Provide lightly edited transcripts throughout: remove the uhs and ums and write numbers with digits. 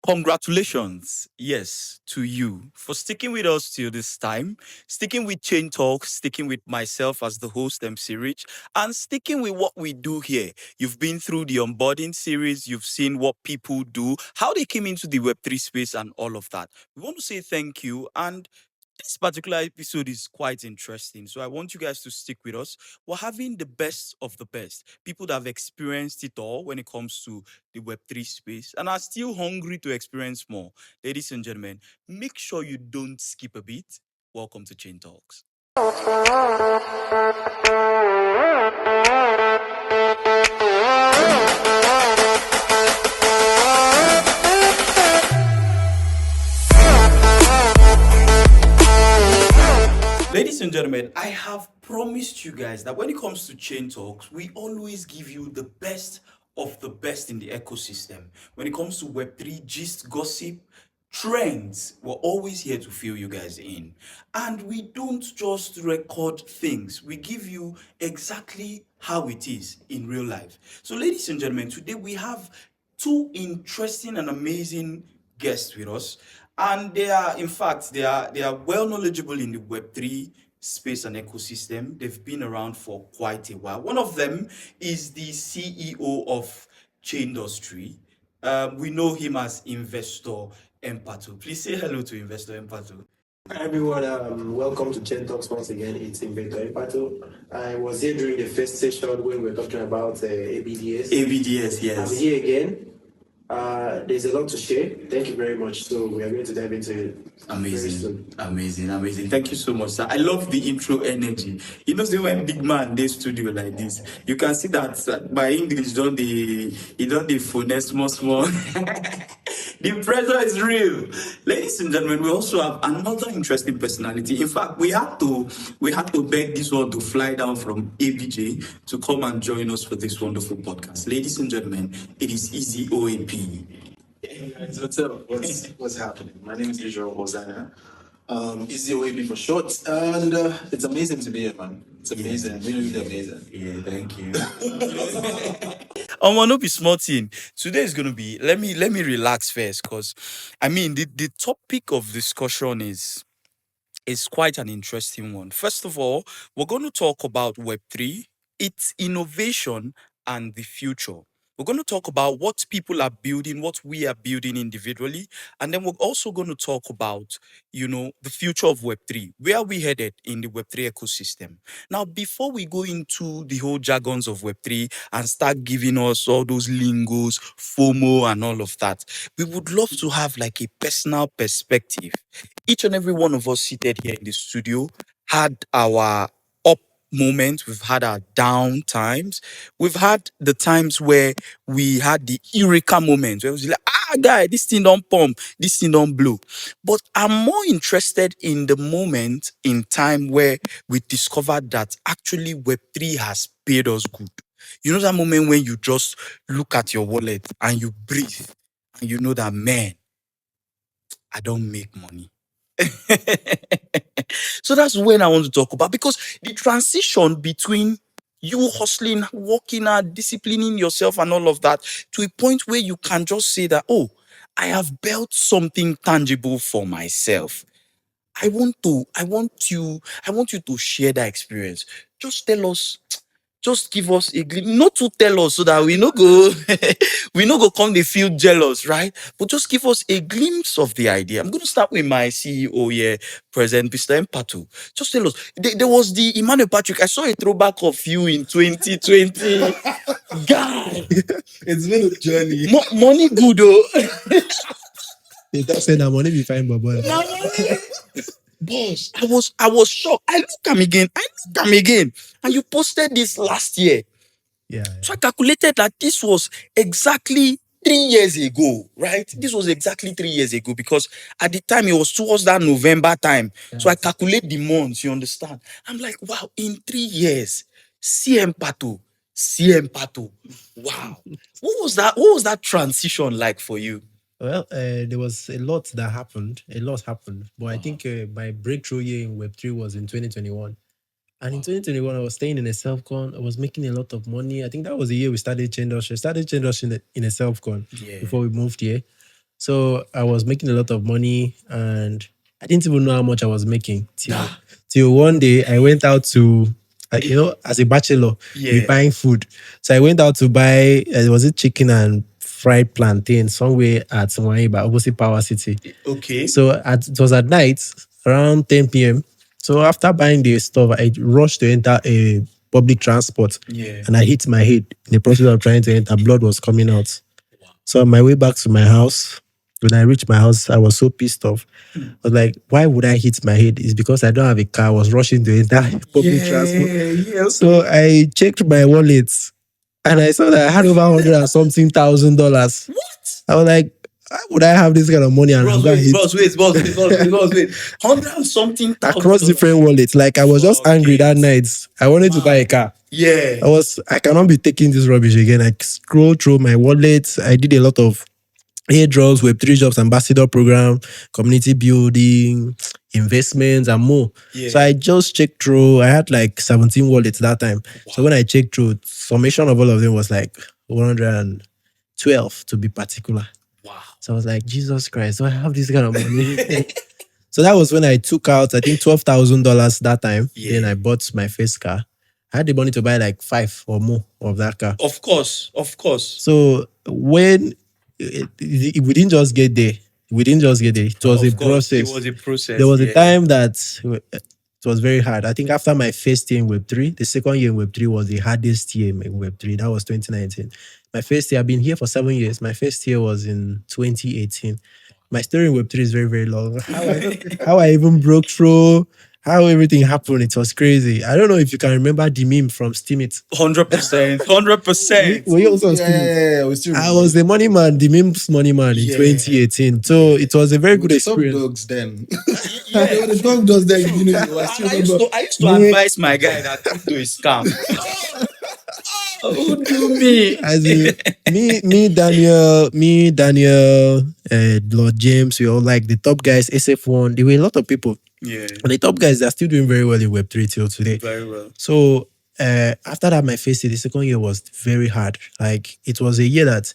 Congratulations, yes, to you for sticking with us till this time, sticking with Chain Talk, sticking with myself as the host, MC Rich, and sticking with what we do here. You've been through the onboarding series, you've seen what people do, how they came into the Web3 space, and all of that. We want to say thank you. And this particular episode is quite interesting. So I want you guys to stick with us. We're having the best of the best. People that have experienced it all when it comes to the Web3 space and are still hungry to experience more. Ladies and gentlemen, make sure you don't skip a beat. Welcome to Chain Talks. Ladies and gentlemen, I have promised you guys that when it comes to Chain Talks, we always give you the best of the best in the ecosystem. When it comes to Web3, gist, gossip, trends, we're always here to fill you guys in. And we don't just record things, we give you exactly how it is in real life. So, ladies and gentlemen, today we have two interesting and amazing guests with us, and they are, in fact, they are well knowledgeable in the Web3 space and ecosystem. They've been around for quite a while. One of them is the CEO of ChainDustry. We know him as Investor Empato. Please say hello to Investor Empato. Hi everyone, welcome to Chain Talks once again. It's Emmanuel Patrick. I was here during the first session when we were talking about ABDS. ABDS, yes. I'm here again. There's a lot to share. Thank you very much. So we are going to dive into it. Amazing. Thank you so much, sir. I love the intro energy. You know, say when big man they studio like this, you can see that my English don't the phone small. The pressure is real. Ladies and gentlemen, we also have another interesting personality. In fact, we had to beg this one to fly down from ABJ to come and join us for this wonderful podcast. Ladies and gentlemen, it is Izzy OAP. Hey guys, what's up? What's happening? My name is Izzy OAP. Izzy OAP for short, and it's amazing to be here, man. It's amazing, really amazing. Yeah, thank you. No be small thing. Today is gonna be. Let me relax first, cause I mean the topic of discussion is quite an interesting one. First of all, we're going to talk about Web3, its innovation, and the future. We're going to talk about what people are building, what we are building individually, and then we're also going to talk about, the future of Web3. Where are we headed in the Web3 ecosystem? Now, before we go into the whole jargons of Web3 and start giving us all those lingos, FOMO, and all of that, we would love to have like a personal perspective. Each and every one of us seated here in the studio had our up moments, we've had our down times, we've had the times where we had the eureka moments where it was like, guy, this thing don't pump, this thing don't blow. But I'm more interested in the moment in time where we discovered that actually Web3 has paid us good. You know that moment when you just look at your wallet and you breathe and you know that, man, I don't make money. So that's when I want to talk about, because the transition between you hustling, working hard, disciplining yourself and all of that to a point where you can just say that, oh, I have built something tangible for myself. I want you to share that experience. Just tell us, just give us a glimpse, not to tell us so that we no go we no go come they feel jealous, right? But just give us a glimpse of the idea. I'm going to start with my CEO here, President Mr. Empato. Just tell us. There was the Emmanuel Patrick. I saw a throwback of you in 2020. Guy, It's been a journey. money good though. They don't say that money be fine, but Boss, I was shocked. I look am again, and you posted this last year. yeah. So I calculated that this was exactly 3 years ago, right? This was exactly 3 years ago, because at the time it was towards that November time. So I calculate the months, you understand? I'm like, wow, in 3 years, CM Pato. Wow. What was that transition like for you? Well, there was a lot that happened. A lot happened. But I think my breakthrough year in Web3 was in 2021. And in 2021, I was staying in a self-con. I was making a lot of money. I think that was the year we started ChainDustry. In a self-con before we moved here. So I was making a lot of money, and I didn't even know how much I was making till one day I went out to, as a bachelor, we Yeah. buying food. So I went out to buy, was it chicken and fried plantain somewhere at Waiba, opposite Power City. Okay. So it was at night, around 10 p.m. So after buying the stuff, I rushed to enter a public transport, Yeah. and I hit my head in the process of trying to enter. Blood was coming out. So on my way back to my house, when I reached my house, I was so pissed off. I was like, why would I hit my head? It's because I don't have a car. I was rushing to enter public transport. Yeah. So I checked my wallet, and I saw that I had over 100 and something $1,000. What? I was like, why would I have this kind of money and I'm Bros, going to hit wait. 100 and something across thousand. different wallets? Like, I was just Fuck angry that it. night. I wanted to buy a car. Yeah. I cannot be taking this rubbish again. I scrolled through my wallet. I did a lot of airdrops, Web3 jobs, ambassador program, community building, investments, and more. Yeah. So I just checked through. I had like 17 wallets that time. So when I checked through, summation of all of them was like 112 to be particular. Wow. So I was like, Jesus Christ, do I have this kind of money? So that was when I took out, I think, $12,000 that time. Yeah. Then I bought my first car. I had the money to buy like 5 or more of that car. Of course. So when we didn't just get there, it was Of a course, process. it was a process. There was a yeah. time that it was very hard. I think after my first year in Web3, the second year in Web3 was the hardest year in Web3. That was 2019. My first year, I've been here for 7 years. My first year was in 2018. My story in Web3 is very, very long. How I even broke through, how everything happened, it was crazy. I don't know if you can remember the meme from Steam It. 100%. 100%. Were you also on Steam It? Yeah, we still I was the money man, the memes money man in Yeah. 2018. So it was a very good Top experience. dogs then. They were the top dogs then. You know, I still I used remember. to advise my guy that crypto is scam. Who do me? As in, Daniel, Lord James, we all like the top guys, SF1. There were a lot of people. Yeah. And the top guys, they're still doing very well in Web3 till today. Very well. So after that, my first year, the second year was very hard. Like, it was a year that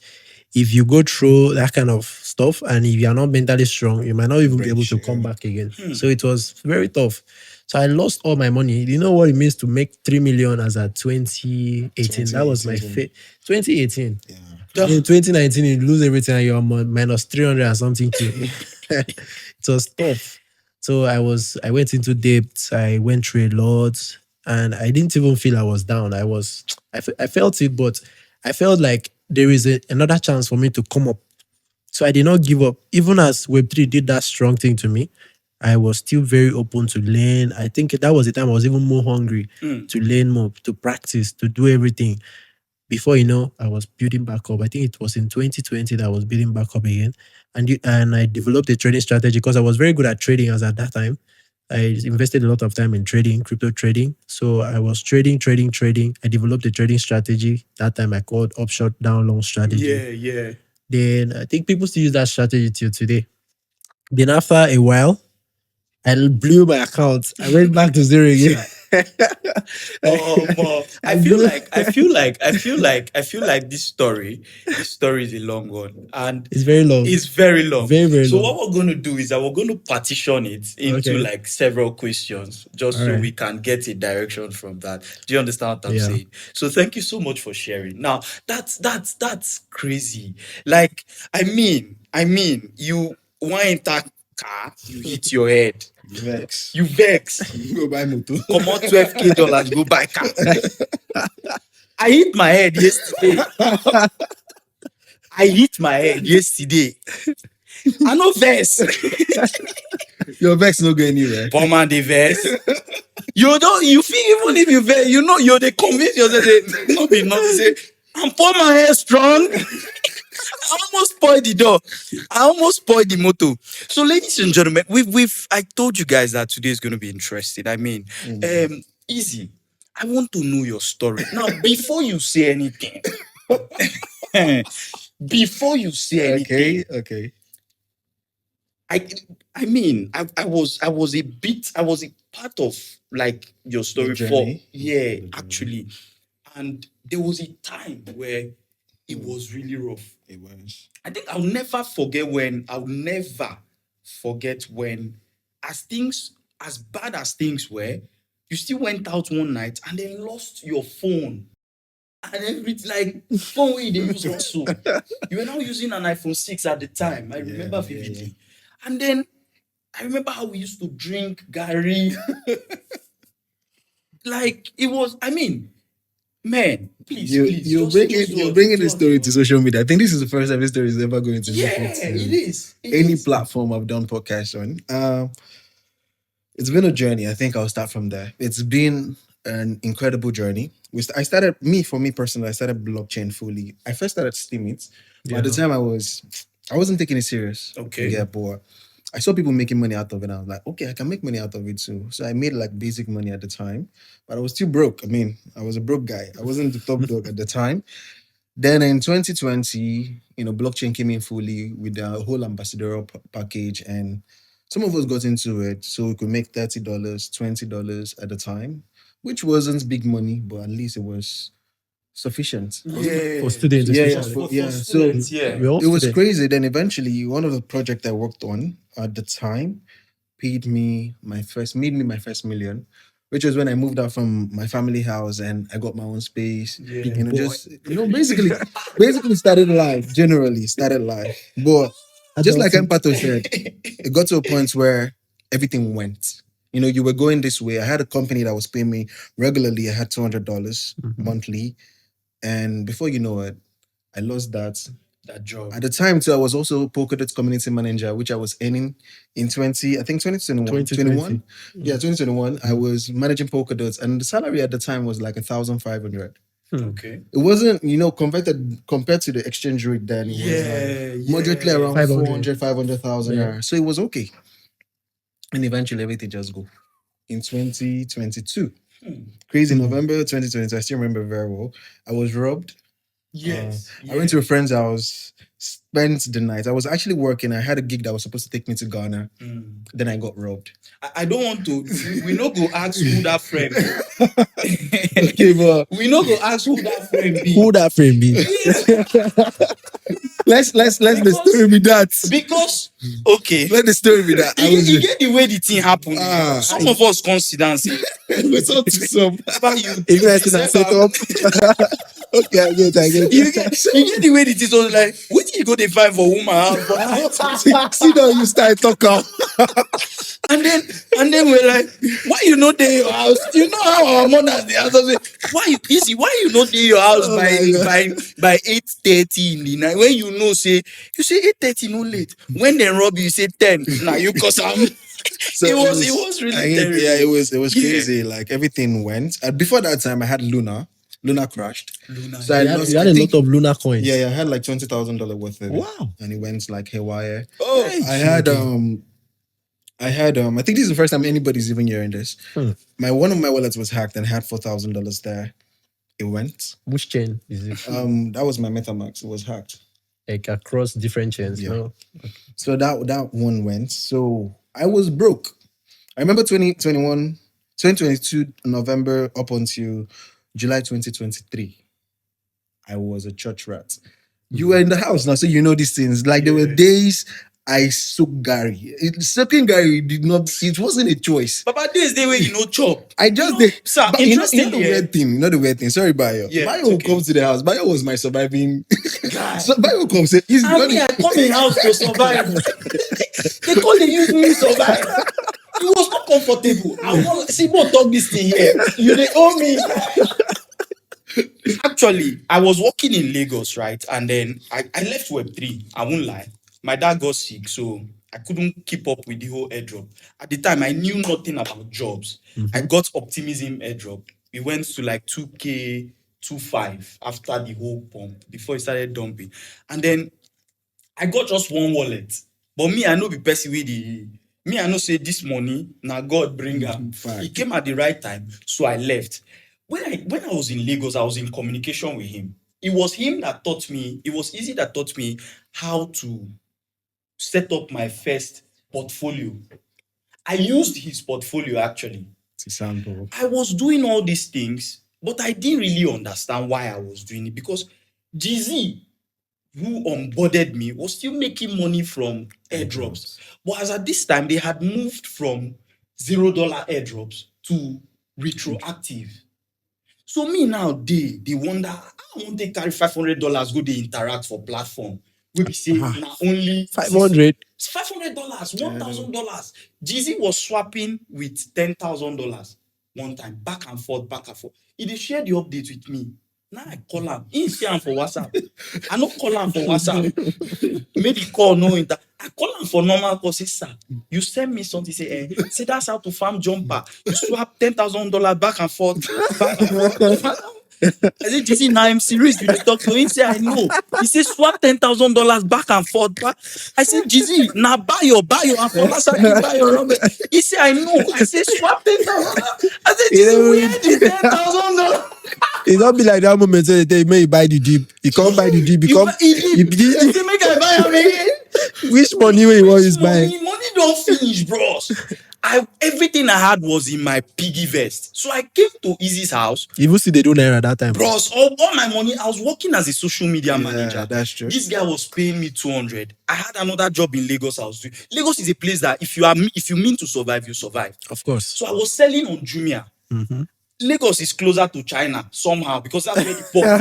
if you go through that kind of stuff and if you are not mentally strong, you might not even be able to come back again. So it was very tough. So I lost all my money. You know what it means to make 3 million as at 2018? That was my 2018. Yeah. In 2019, you lose everything and you're minus 300 and something. It was tough. So I went into debt. I went through a lot, and I didn't even feel I was down. I felt it, but I felt like there is another chance for me to come up. So I did not give up. Even as Web3 did that strong thing to me, I was still very open to learn. I think that was the time I was even more hungry to learn more, to practice, to do everything. Before you know, I was building back up. I think it was in 2020 that I was building back up again. And I developed a trading strategy because I was very good at trading as at that time. I invested a lot of time in trading, crypto trading. So I was trading. I developed a trading strategy. That time I called up, short, down, long strategy. Yeah. Then I think people still use that strategy till today. Then after a while, I blew my account. I went back to zero again. I feel like this story is a long one, and It's very long. it's very long. Very, very so long. what we're going to do is that we're going to partition it into Okay. like several questions, just so Alright. we can get a direction from that. Do you understand what I'm Yeah. saying? So thank you so much for sharing. Now that's crazy. Like, I mean, you went that car, you hit your head. Vex. You vex. Go buy motor. Come on, $12,000, go buy car. I hit my head yesterday. I know vex. Your vex no go anywhere. Poor man, the vex. You feel even if you vex, you're the convince yourself that no be nothing. Say, I'm poor my hair strong. I almost spoiled the door. I almost spoiled the motor. So, ladies and gentlemen, I told you guys that today is going to be interesting. I mean, Izzy, I want to know your story. Now, before you say anything, Okay. I mean, I was a part of like your story journey. actually. And there was a time where it was really rough. It was. I think I'll never forget when, as bad as things were, you still went out one night and then lost your phone and everything, like phone wey they use also. You were now using an iPhone 6 at the time. I remember vividly. And then I remember how we used to drink Gary. Like it was, I mean, man, please, You're just bringing the do us story the to honor. social media. I think this is the first time this story is ever going to make Yeah, it to it is. any platform I've done podcast on. It's been a journey. I think I'll start from there. It's been an incredible journey. For me personally, I started blockchain fully. I first started Steemit, but at the time I wasn't taking it serious. Okay. Yeah, but I saw people making money out of it. And I was like, okay, I can make money out of it too. So I made like basic money at the time, but I was still broke. I mean, I was a broke guy. I wasn't the top dog at the time. Then in 2020, blockchain came in fully with the whole ambassadorial package, and some of us got into it so we could make $30, $20 at a time, which wasn't big money, but at least it was sufficient. Yeah. For students, Yeah, especially. For So students, yeah. We're all it was students. crazy. Then eventually, one of the projects I worked on at the time made me my first million, which was when I moved out from my family house and I got my own space. Yeah. Basically started life. Generally started life, but just like Adulthood. Empato said, it got to a point where everything went. You were going this way. I had a company that was paying me regularly. I had $200 monthly, and before you know it, I lost that. That job. At the time, too, I was also Polkadot community manager, which I was earning in 2021. 2020. Yeah, 2021. I was managing Polkadot, and the salary at the time was like 1,500. Okay. It wasn't, compared to the exchange rate then, it was like moderately around 500. 500,000 Yeah. naira. So it was okay. And eventually everything just go. In 2022, crazy November 2022, I still remember very well. I was robbed. Yes. I went to a friend's house, spent the night. I was actually working. I had a gig that was supposed to take me to Ghana. Then I got robbed. I don't want to. We not go ask who that friend. Okay, but We not go ask who that friend be. Who that friend be? let's the story be that. Because okay, Let the story be that. you get the way the thing happened. Ah. Some of us consider and say, It's up to some. "Papa, you If you guys can set up. Okay, I get it. you get the way the thing was like, what you go dey find for woman house?" See now you start talking. And then we're like, why you not there your house? You know how our mothers they ask us, why you not there your house Oh my by 8:30 in the night? When you know say 8:30 no late. When they rob you, you say 10. Now you cause I'm So it was really terrible. Yeah, it was Yeah. crazy. Like everything went. Before that time, I had Luna. Luna crashed. So I You had, lost. you had I a think- lot of lunar coins. Yeah, I had like $20,000 worth of it. Wow. And it went like haywire. Oh, I had I think this is the first time anybody's even hearing this. Hmm. One of my wallets was hacked and I had $4,000 there. It went. Which chain is it? That was my MetaMask. It was hacked. Like across different chains. Yeah. No? So that one went. So I was broke. I remember 2022 November up until July 2023. I was a church rat. You were in the house now, so you know these things. Like there were days I soaked Gary. Soaking Gary it wasn't a choice. Papa, this day where you know chop. I just did. Sir, But you know the interestingly, weird thing. You know the weird thing. Sorry, Bayo. Yeah, Bayo it's will okay. come to the house. Bayo was my surviving. Guy. So Bayo will come say, he's I not mean, I come in house to survive. They call they use me to survive. It was not comfortable. I want see more talk this thing here. You they owe me. Actually, I was working in Lagos, right? And then I left Web3. I won't lie. My dad got sick, so I couldn't keep up with the whole airdrop. At the time, I knew nothing about jobs. I got Optimism airdrop. We went to like 2K, 2.5 after the whole pump, before it started dumping. And then I got just one wallet. But me, I know the person with me, I know say this money, now God bring her. Fact. It came at the right time, so I left. When I was in Lagos, I was in communication with him. It was him that taught me, it was Izzy that taught me how to set up my first portfolio. I used his portfolio actually. It's a sample. I was doing all these things, but I didn't really understand why I was doing it because GZ who onboarded me was still making money from airdrops. But as at this time, they had moved from $0 airdrops to retroactive. So me now, they wonder, I want to carry $500 go they interact for platform. We be say now only 500. $500, $1,000. Jeezy was swapping with $10,000 one time, back and forth, back and forth. He dey share the update with me. Now I call him. He share am for WhatsApp. I no call him for WhatsApp. Make the call no inter. I call him for normal call. Say, sir, you send me something. Say that's how to farm jumper. You swap $10,000 back and forth, back and forth. I said, JC, now I'm serious. You dey talk to him. He say, I know. He said, swap $10,000 back and forth. I said, JC, now buy your, and for last time you buy your rubber. He said, I know. I said, swap $10,000. I said, JC, where the $10,000? It don't be like that moment when they tell you, may you buy the deep. You can't buy the deep. You can't. He say, make I buy am again. Which money when you want is buying? Money don't finish, bros. Everything I had was in my piggy vest. So I came to Izzy's house. Even see they do naira that time. Bros, all my money, I was working as a social media manager. That's true. This guy was paying me 200. I had another job in Lagos. I was doing. Lagos is a place that if you mean to survive, you survive. Of course. So I was selling on Jumia. Mm-hmm. Lagos is closer to China somehow because that's where the port is.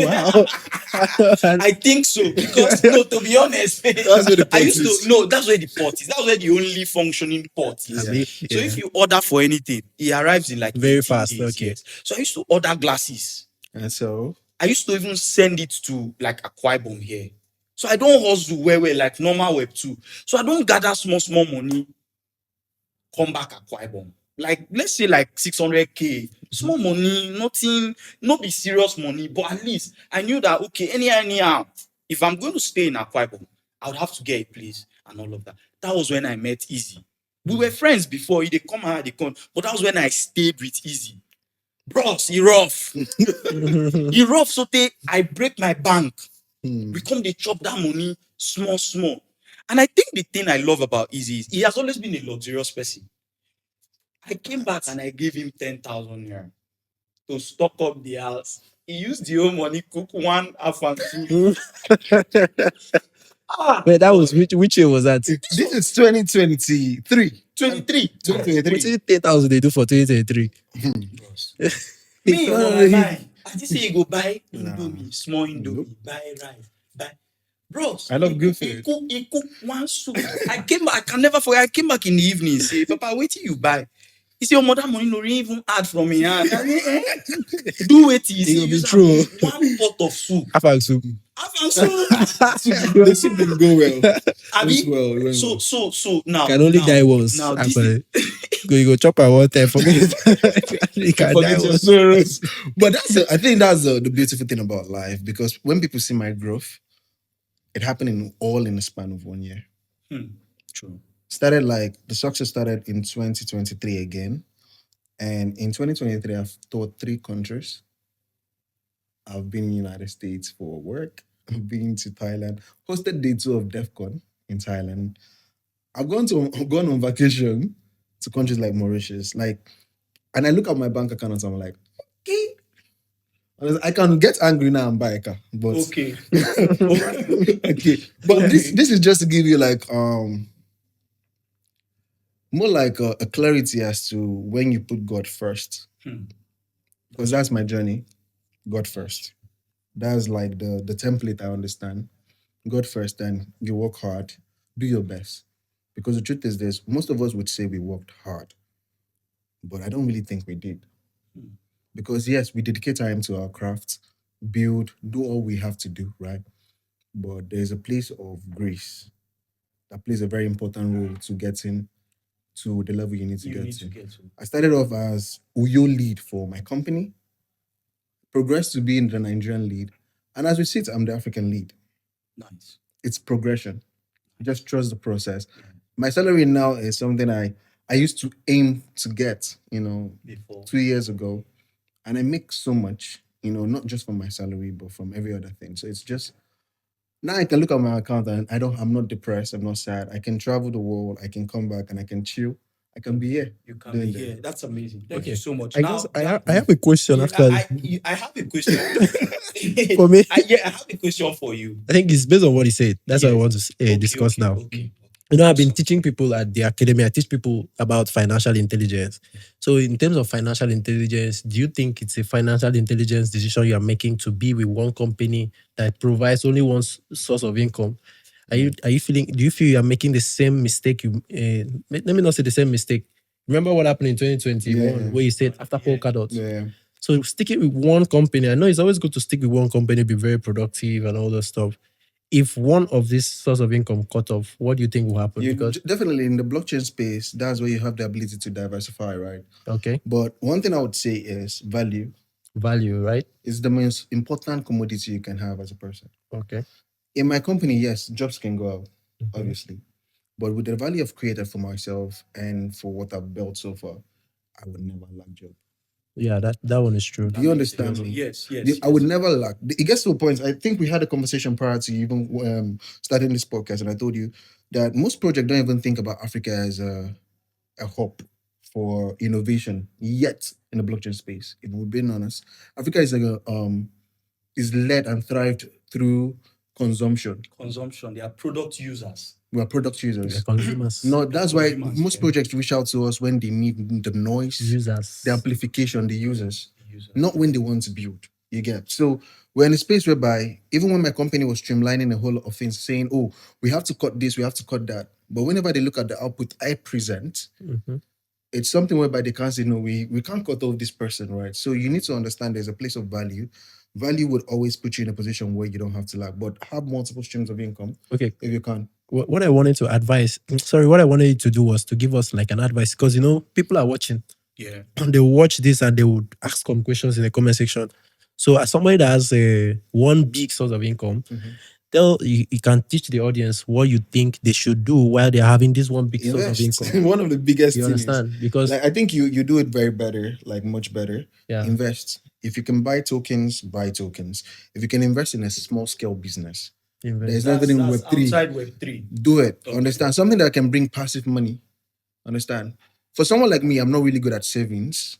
Wow. I think so because no, to be honest, That's where the port that's where the port is. That's where the only functioning port is. Yeah. So if you order for anything, it arrives in like Very 18 fast, days, okay. yes. So I used to order glasses. And so I used to even send it to like Akwa Ibom here. So I don't hustle where like normal Web2. So I don't gather small money, come back Akwa Ibom. Like, let's say like 600K. Small money, nothing, not be serious money, but at least I knew that, okay, anyhow, if I'm going to stay in Akwa Ibom, I would have to get a place and all of that. That was when I met Izzy. We were friends before, they come out, but that was when I stayed with Izzy. Bros, he rough. He rough, so I break my bank. We come, they chop that money small. And I think the thing I love about Izzy is he has always been a luxurious person. I came back and I gave him 10,000 naira to stock up the house. He used the whole money, cook one afan soup. Wait, that was which year was that? this is 2023. 23. 2023. 10,000 they do for 2023. Me, No, on no, my he- mind, I just say you go buy Indomie, small Indomie, buy rice, buy. Bros, I love he good cook- food. He cook one soup. I can never forget. I came back in the evening, say, Papa, wait till you buy. He say, your mother money no even add from me hand. I say, do it. He It say, will be use true. one pot of soup. Afang soup. Afan soup. The soup didn't go well. Abi, It went well. so now Can only die once. Now this is, Actually, you go chop at one time. Forget you can die Forget your once. sorrows. But I think that's the beautiful thing about life, because when people see my growth, it happened in the span of 1 year. true. Started like the success started in 2023 again. And in 2023, I've toured 3 countries. I've been in the United States for work. I've been to Thailand, hosted day 2 of DEFCON in Thailand. I've gone on vacation to countries like Mauritius. And I look at my bank account and I'm like, okay. I can get angry now and buy a car. But Okay. okay. But this is just to give you like more like a clarity as to when you put God first. Because that's my journey. God first. That's like the template I understand. God first, then you work hard, do your best. Because the truth is this, most of us would say we worked hard, but I don't really think we did. Because yes, we dedicate time to our craft, build, do all we have to do, right? But there's a place of grace that plays a very important role to getting to the level you need to You get need to. to get to. I started off as Uyo lead for my company, progressed to being the Nigerian lead, and as we sit, I'm the African lead. Nice. It's progression. Just trust the process. My salary now is something I used to aim to get, Before. 2 years ago, and I make so much, not just from my salary, but from every other thing. So it's just now I can look at my account and I'm not depressed, I'm not sad. I can travel the world, I can come back and I can chill. I can be here. You can doing be that. here. That's amazing. Thank you Okay. so much. I Now, guess I have a question actually. I have a question. For me, I have a question for you. I think it's based on what he said. That's what I Yes. want to discuss now. Okay. You know, I've been teaching people at the academy. I teach people about financial intelligence. So, in terms of financial intelligence, do you think it's a financial intelligence decision you are making to be with one company that provides only one source of income? Are you feeling? Do you feel you are making the same mistake? Let me not say the same mistake. Remember what happened in 2021 Yeah. where you said after Polkadot. Yeah. So sticking with one company, I know it's always good to stick with one company, be very productive and all that stuff. If one of these source of income cut off, what do you think will happen? You Because definitely in the blockchain space, that's where you have the ability to diversify, right? okay, But one thing I would say is value value, right? is the most important commodity you can have as a person. Okay. In my company, yes, jobs can go out, Mhm. obviously. But with the value I've created for myself and for what I've built so far, I would never lack job. Yeah, that one is true. Do you understand me? Yes. I would never lack. It gets to a point. I think we had a conversation prior to even starting this podcast, and I told you that most projects don't even think about Africa as a hub for innovation yet in the blockchain space. If we're being honest, Africa is is led and thrived through consumption. Consumption. They are product users. We are product The users. consumers, No, that's why consumers, most yeah. projects reach out to us when they need the noise, users. the amplification, the users, Users. not when they want to build. You get. So we're in a space whereby even when my company was streamlining a whole lot of things, saying, "Oh, we have to cut this, we have to cut that," but whenever they look at the output I present, Mhm. it's something whereby they can't say, "No, we can't cut off this person," right? So you need to understand there's a place of value. Value would always put you in a position where you don't have to lack, but have multiple streams of income Okay. if you can. What I wanted to advise, sorry, what I wanted you to do was to give us like an advice because you know people are watching. Yeah. They will watch this and they would ask some questions in the comment section. So as somebody that has one big source of income, you can teach the audience what you think they should do while they're having this one big source of Invest. income. One of the biggest You things. understand? Because Like I think you do it very better, like much better. yeah, Invest. If you can buy tokens, buy tokens. If you can invest in a small scale business, there's nothing in That's Web3. outside Web3. Do it. Okay. Understand? Something that can bring passive money. Understand? For someone like me, I'm not really good at savings.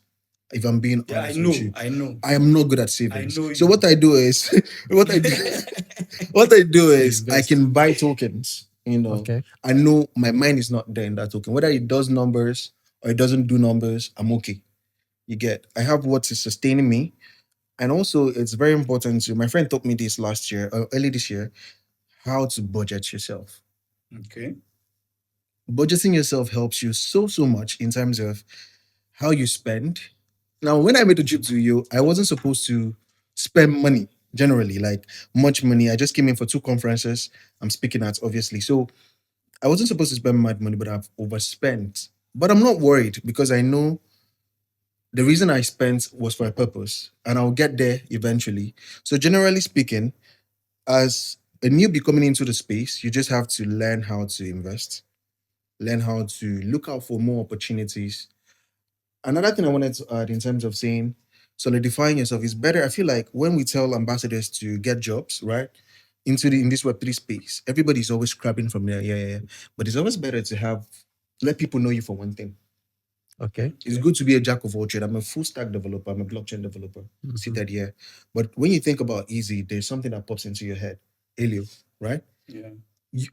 If I'm being Yeah, I honest know. with you, I know. I am not good at savings. I know So you. what I do is what I do what I do is I Invest. can buy tokens. You know, okay. I know my mind is not there in that token. Whether it does numbers or it doesn't do numbers, I'm okay. You get. I have what is sustaining me, and also it's very important to. My friend taught me this last year, early this year, how to budget yourself. Okay. Budgeting yourself helps you so much in terms of how you spend. Now, when I made the trip to you, I wasn't supposed to spend money generally, like much money. I just came in for 2 conferences I'm speaking at, obviously. So I wasn't supposed to spend mad money, but I've overspent. But I'm not worried because I know the reason I spent was for a purpose and I'll get there eventually. So, generally speaking, as a newbie coming into the space, you just have to learn how to invest, learn how to look out for more opportunities. Another thing I wanted to add in terms of saying solidifying yourself is better. I feel like when we tell ambassadors to get jobs, right? In this Web3 space, everybody's always scrapping from there. Yeah. But it's always better to let people know you for one thing. Okay. It's good to be a jack of all trades. I'm a full stack developer, I'm a blockchain developer, Mhm. seated here. But when you think about easy, there's something that pops into your head. Elio, right? Yeah.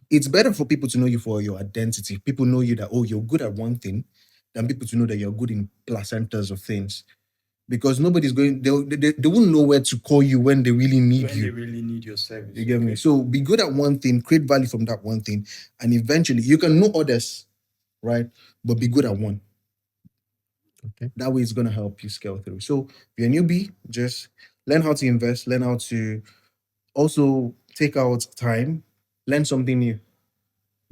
It's better for people to know you for your identity. People know you that, oh, you're good at one thing, than people to know that you're good in placentas of things. Because nobody's going, they won't know where to call you when they really need When they you. really need your service. You get me? So be good at one thing, create value from that one thing, and eventually you can know others, right? But be good at one. Okay. That way it's going to help you scale through. So if you're a newbie, just learn how to invest, learn how to also take out time, learn something new.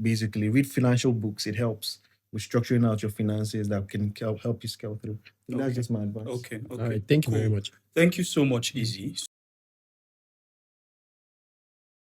Basically, read financial books. It helps with structuring out your finances that can help you scale through. So that's Okay. just my advice. Okay. All right. Thank you very Cool. much. Thank you so much, Izzy.